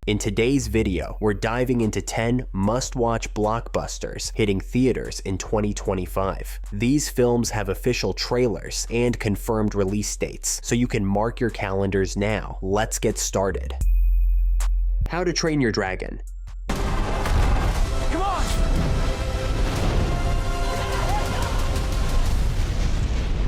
In today's video, we're diving into 10 must-watch blockbusters hitting theaters in 2025. These films have official trailers and confirmed release dates, so you can mark your calendars now. Let's get started. How to Train Your Dragon. Come on!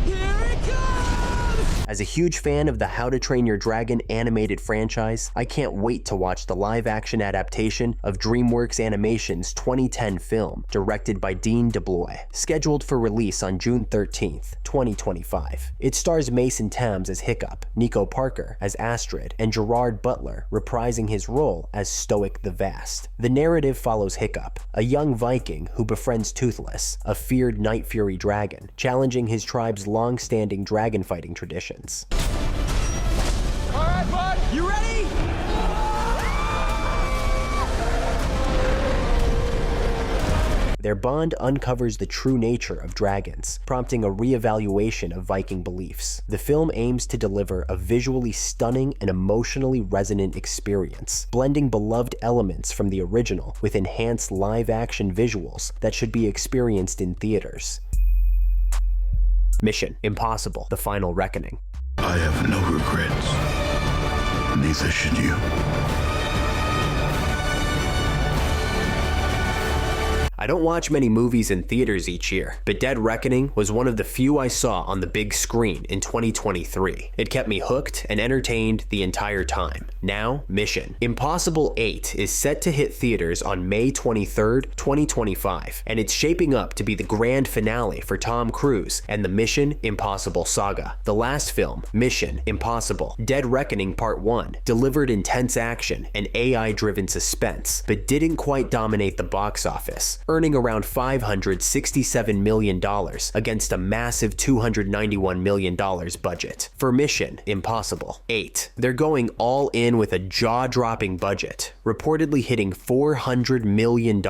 Here it comes! As a huge fan of the How to Train Your Dragon animated franchise, I can't wait to watch the live-action adaptation of DreamWorks Animation's 2010 film, directed by Dean DeBlois, scheduled for release on June 13th, 2025. It stars Mason Thames as Hiccup, Nico Parker as Astrid, and Gerard Butler reprising his role as Stoic the Vast. The narrative follows Hiccup, a young Viking who befriends Toothless, a feared Night Fury dragon, challenging his tribe's long-standing dragon fighting traditions. All right, bud, you ready? Their bond uncovers the true nature of dragons, prompting a re-evaluation of Viking beliefs. The film aims to deliver a visually stunning and emotionally resonant experience, blending beloved elements from the original with enhanced live-action visuals that should be experienced in theaters. Mission: Impossible: The Final Reckoning. I have no regrets. Neither should you. I don't watch many movies in theaters each year, but Dead Reckoning was one of the few I saw on the big screen in 2023. It kept me hooked and entertained the entire time. Now, Mission: Impossible 8 is set to hit theaters on May 23rd, 2025, and it's shaping up to be the grand finale for Tom Cruise and the Mission Impossible saga. The last film, Mission Impossible: Dead Reckoning Part 1, delivered intense action and AI-driven suspense, but didn't quite dominate the box office, earning around $567 million against a massive $291 million budget. For Mission Impossible 8, they're going all in with a jaw-dropping budget, reportedly hitting $400 million.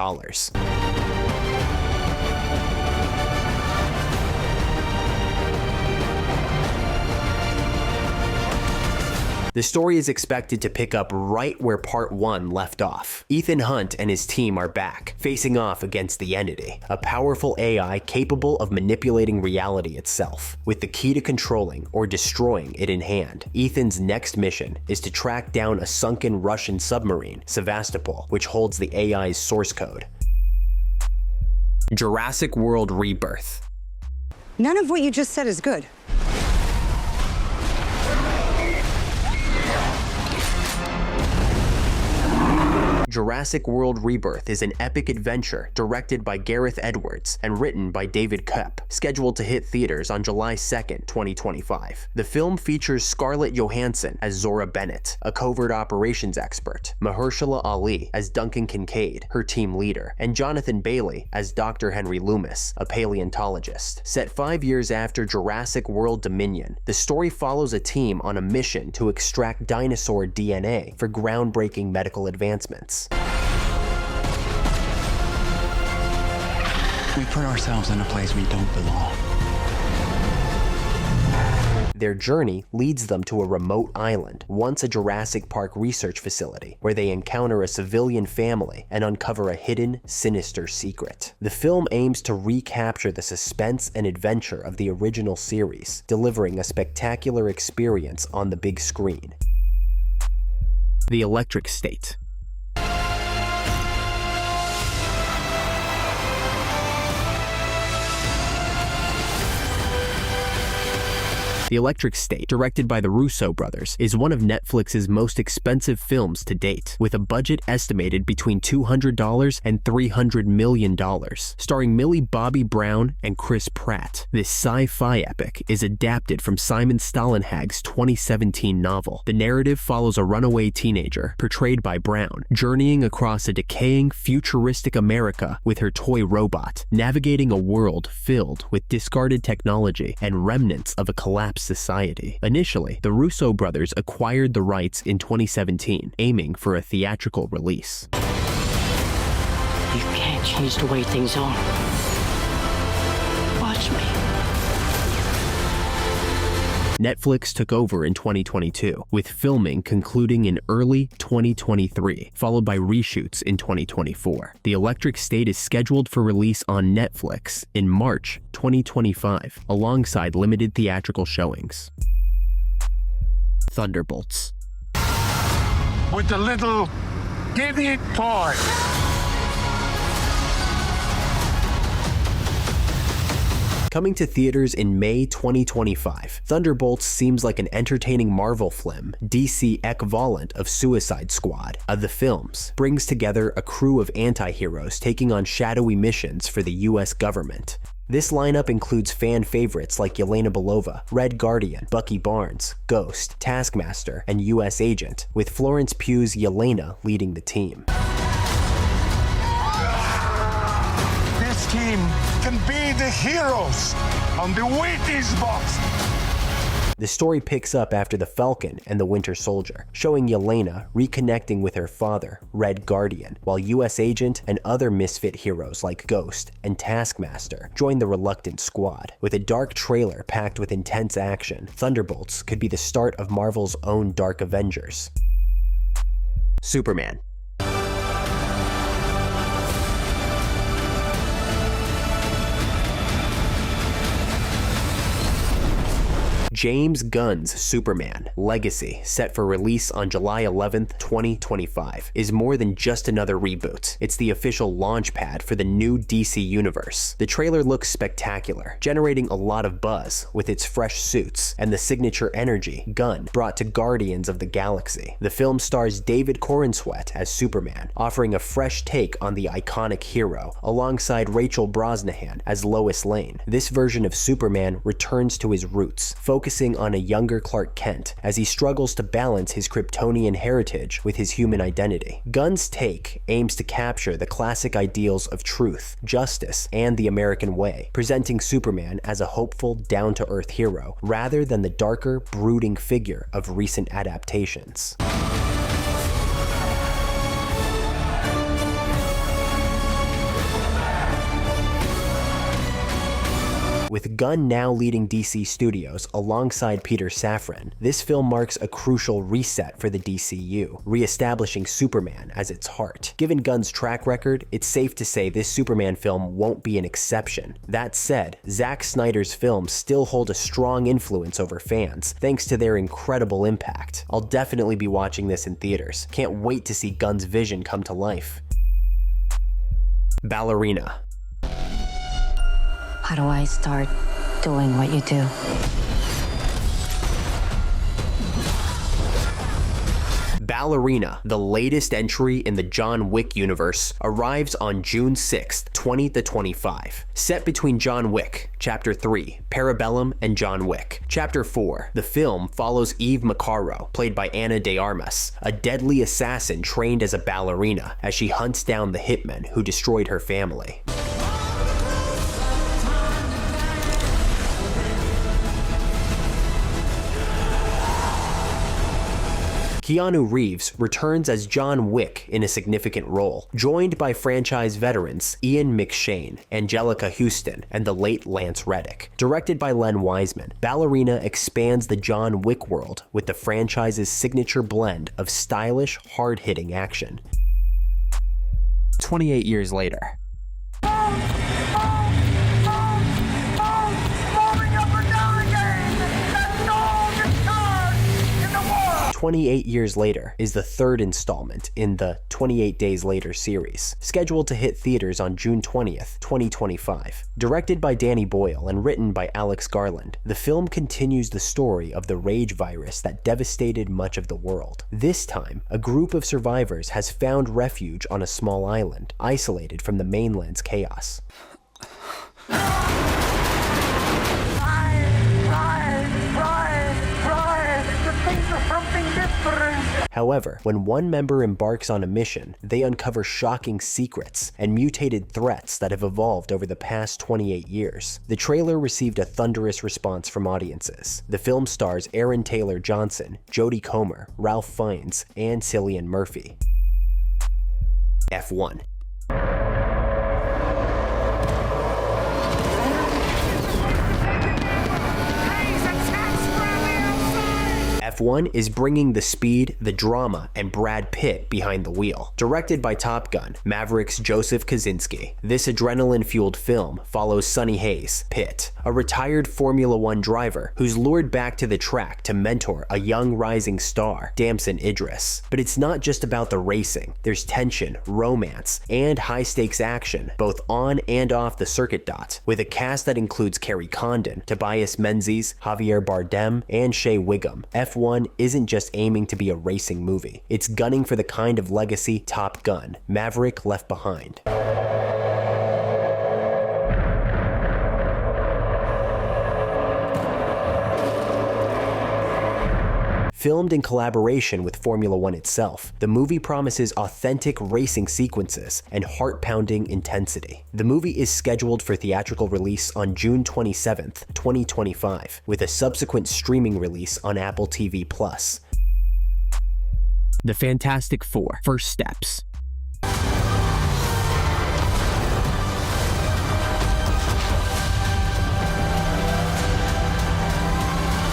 The story is expected to pick up right where Part 1 left off. Ethan Hunt and his team are back, facing off against the Entity, a powerful AI capable of manipulating reality itself, with the key to controlling or destroying it in hand. Ethan's next mission is to track down a sunken Russian submarine, Sevastopol, which holds the AI's source code. Jurassic World Rebirth. None of what you just said is good. Jurassic World Rebirth is an epic adventure directed by Gareth Edwards and written by David Koepp, scheduled to hit theaters on July 2nd, 2025. The film features Scarlett Johansson as Zora Bennett, a covert operations expert, Mahershala Ali as Duncan Kincaid, her team leader, and Jonathan Bailey as Dr. Henry Loomis, a paleontologist. Set 5 years after Jurassic World Dominion, the story follows a team on a mission to extract dinosaur DNA for groundbreaking medical advancements. We put ourselves in a place we don't belong. Their journey leads them to a remote island, once a Jurassic Park research facility, where they encounter a civilian family and uncover a hidden, sinister secret. The film aims to recapture the suspense and adventure of the original series, delivering a spectacular experience on the big screen. The Electric State. The Electric State, directed by the Russo brothers, is one of Netflix's most expensive films to date, with a budget estimated between $200 and $300 million. Starring Millie Bobby Brown and Chris Pratt, this sci-fi epic is adapted from Simon Stålenhag's 2017 novel. The narrative follows a runaway teenager, portrayed by Brown, journeying across a decaying, futuristic America with her toy robot, navigating a world filled with discarded technology and remnants of a collapsed society. Initially, the Russo brothers acquired the rights in 2017, aiming for a theatrical release. You can't change the way things are. Watch me. Netflix took over in 2022, with filming concluding in early 2023, followed by reshoots in 2024. The Electric State is scheduled for release on Netflix in March 2025, alongside limited theatrical showings. Thunderbolts. With a little giddy toy. Coming to theaters in May 2025, Thunderbolts seems like an entertaining Marvel film, DC equivalent of Suicide Squad. The films brings together a crew of anti-heroes taking on shadowy missions for the US government. This lineup includes fan favorites like Yelena Belova, Red Guardian, Bucky Barnes, Ghost, Taskmaster, and US Agent, with Florence Pugh's Yelena leading the team. This team can be the heroes on the Wheaties box. The story picks up after the Falcon and the Winter Soldier, showing Yelena reconnecting with her father, Red Guardian, while US Agent and other misfit heroes like Ghost and Taskmaster join the reluctant squad. With a dark trailer packed with intense action, Thunderbolts could be the start of Marvel's own Dark Avengers. Superman. James Gunn's Superman Legacy, set for release on July 11th, 2025, is more than just another reboot. It's the official launch pad for the new DC universe. The trailer looks spectacular, generating a lot of buzz with its fresh suits and the signature energy Gunn brought to Guardians of the Galaxy. The film stars David Corenswet as Superman, offering a fresh take on the iconic hero, alongside Rachel Brosnahan as Lois Lane. This version of Superman returns to his roots, focusing on a younger Clark Kent as he struggles to balance his Kryptonian heritage with his human identity. Gunn's take aims to capture the classic ideals of truth, justice, and the American way, presenting Superman as a hopeful, down-to-earth hero rather than the darker, brooding figure of recent adaptations. With Gunn now leading DC Studios alongside Peter Safran, this film marks a crucial reset for the DCU, re-establishing Superman as its heart. Given Gunn's track record, it's safe to say this Superman film won't be an exception. That said, Zack Snyder's films still hold a strong influence over fans, thanks to their incredible impact. I'll definitely be watching this in theaters. Can't wait to see Gunn's vision come to life. Ballerina. How do I start doing what you do? Ballerina, the latest entry in the John Wick universe, arrives on June 6th, 2025. Set between John Wick, Chapter 3, Parabellum, and John Wick. Chapter 4, the film follows Eve Macaro, played by Ana de Armas, a deadly assassin trained as a ballerina, as she hunts down the hitmen who destroyed her family. Keanu Reeves returns as John Wick in a significant role, joined by franchise veterans Ian McShane, Angelica Houston, and the late Lance Reddick. Directed by Len Wiseman, Ballerina expands the John Wick world with the franchise's signature blend of stylish, hard-hitting action. 28 years later. 28 Years Later is the third installment in the 28 Days Later series, scheduled to hit theaters on June 20th, 2025. Directed by Danny Boyle and written by Alex Garland, the film continues the story of the rage virus that devastated much of the world. This time, a group of survivors has found refuge on a small island, isolated from the mainland's chaos. However, when one member embarks on a mission, they uncover shocking secrets and mutated threats that have evolved over the past 28 years. The trailer received a thunderous response from audiences. The film stars Aaron Taylor Johnson, Jodie Comer, Ralph Fiennes, and Cillian Murphy. F1. F1 is bringing the speed, the drama, and Brad Pitt behind the wheel. Directed by Top Gun, Maverick's Joseph Kosinski, this adrenaline-fueled film follows Sonny Hayes, Pitt, a retired Formula One driver who's lured back to the track to mentor a young rising star, Damson Idris. But it's not just about the racing. There's tension, romance, and high-stakes action, both on and off the circuit dot, with a cast that includes Kerry Condon, Tobias Menzies, Javier Bardem, and Shea Wiggum. F1 isn't just aiming to be a racing movie. It's gunning for the kind of legacy Top Gun, Maverick left behind. Filmed in collaboration with Formula One itself, the movie promises authentic racing sequences and heart-pounding intensity. The movie is scheduled for theatrical release on June 27th, 2025, with a subsequent streaming release on Apple TV+. The Fantastic Four: First Steps.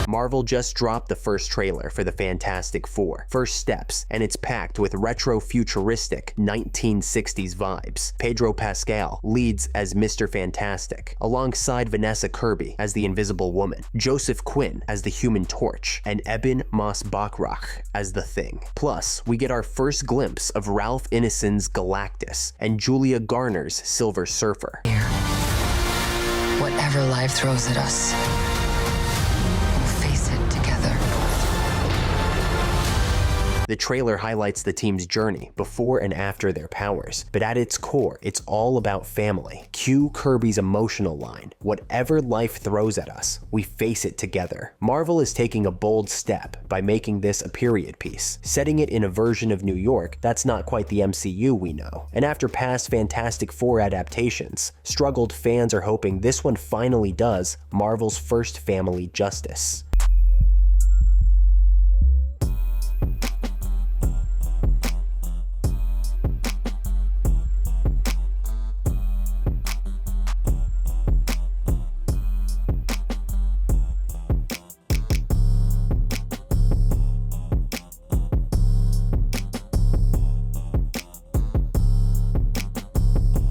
Marvel just dropped the first trailer for the Fantastic Four: First Steps, and it's packed with retro-futuristic 1960s vibes. Pedro Pascal leads as Mr. Fantastic, alongside Vanessa Kirby as the Invisible Woman, Joseph Quinn as the Human Torch, and Eben Moss-Bachrach as the Thing. Plus, we get our first glimpse of Ralph Ineson's Galactus and Julia Garner's Silver Surfer. Whatever life throws at us, The trailer highlights the team's journey before and after their powers, but at its core, it's all about family. Cue Kirby's emotional line: "Whatever life throws at us, we face it together." Marvel is taking a bold step by making this a period piece, setting it in a version of New York that's not quite the MCU we know. And after past Fantastic Four adaptations, struggled fans are hoping this one finally does Marvel's first family justice.